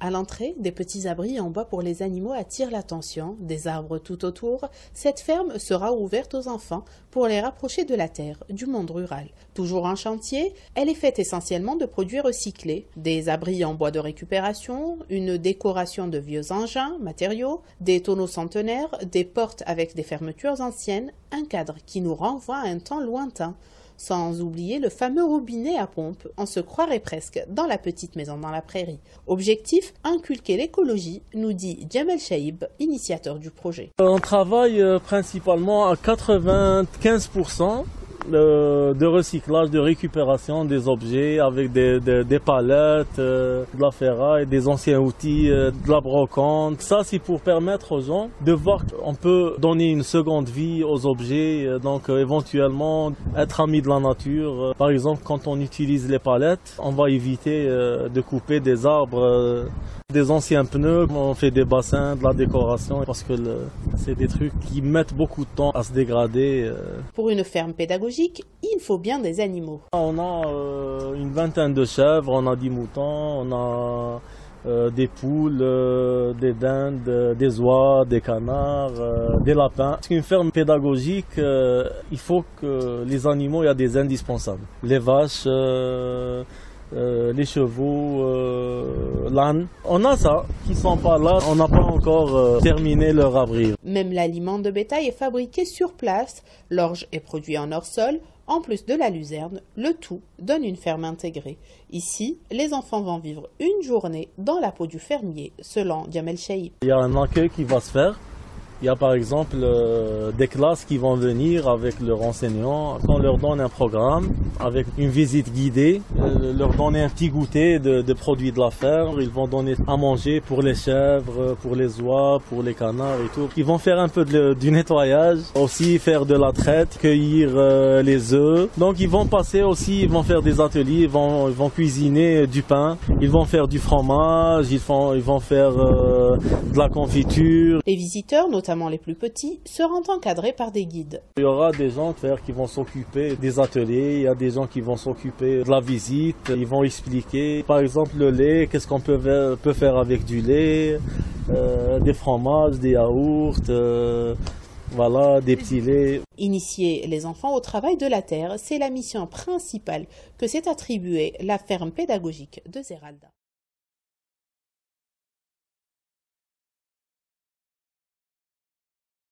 À l'entrée, des petits abris en bois pour les animaux attirent l'attention, des arbres tout autour. Cette ferme sera ouverte aux enfants pour les rapprocher de la terre, du monde rural. Toujours en chantier, elle est faite essentiellement de produits recyclés, des abris en bois de récupération, une décoration de vieux engins, matériaux, des tonneaux centenaires, des portes avec des fermetures anciennes, un cadre qui nous renvoie à un temps lointain. Sans oublier le fameux robinet à pompe, on se croirait presque dans la petite maison dans la prairie. Objectif, inculquer l'écologie, nous dit Jamel Chaïb, initiateur du projet. On travaille principalement à 95% de recyclage, de récupération des objets avec des palettes, de la ferraille, des anciens outils, de la brocante. Ça, c'est pour permettre aux gens de voir qu'on peut donner une seconde vie aux objets, donc éventuellement être ami de la nature. Par exemple, quand on utilise les palettes, on va éviter de couper des arbres, des anciens pneus, on fait des bassins, de la décoration, parce que c'est des trucs qui mettent beaucoup de temps à se dégrader. Pour une ferme pédagogique, il faut bien des animaux. On a une vingtaine de chèvres, on a 10 moutons, on a des poules, des dindes, des oies, des canards, des lapins. Une ferme pédagogique, il faut que les animaux, il y a des indispensables. Les vaches, les chevaux, l'âne. On a ça, qui sont pas là, on n'a pas encore terminé leur abri. Même l'aliment de bétail est fabriqué sur place, l'orge est produit en hors-sol, en plus de la luzerne, le tout donne une ferme intégrée. Ici, les enfants vont vivre une journée dans la peau du fermier, selon Jamel Chaïb. Il y a un accueil qui va se faire. Il y a par exemple des classes qui vont venir avec leurs enseignants. On leur donne un programme avec une visite guidée, leur donner un petit goûter de produits de la ferme. Ils vont donner à manger pour les chèvres, pour les oies, pour les canards et tout. Ils vont faire un peu du nettoyage, aussi faire de la traite, cueillir les œufs. Donc ils vont passer aussi, ils vont faire des ateliers, ils vont cuisiner du pain, ils vont faire du fromage, ils vont faire de la confiture. Les visiteurs, notamment les plus petits, seront encadrés par des guides. Il y aura des gens qui vont s'occuper des ateliers, il y a des gens qui vont s'occuper de la visite, ils vont expliquer par exemple le lait, qu'est-ce qu'on peut faire avec du lait, des fromages, des yaourts, voilà, des petits laits. Initier les enfants au travail de la terre, c'est la mission principale que s'est attribuée la ferme pédagogique de Zeralda.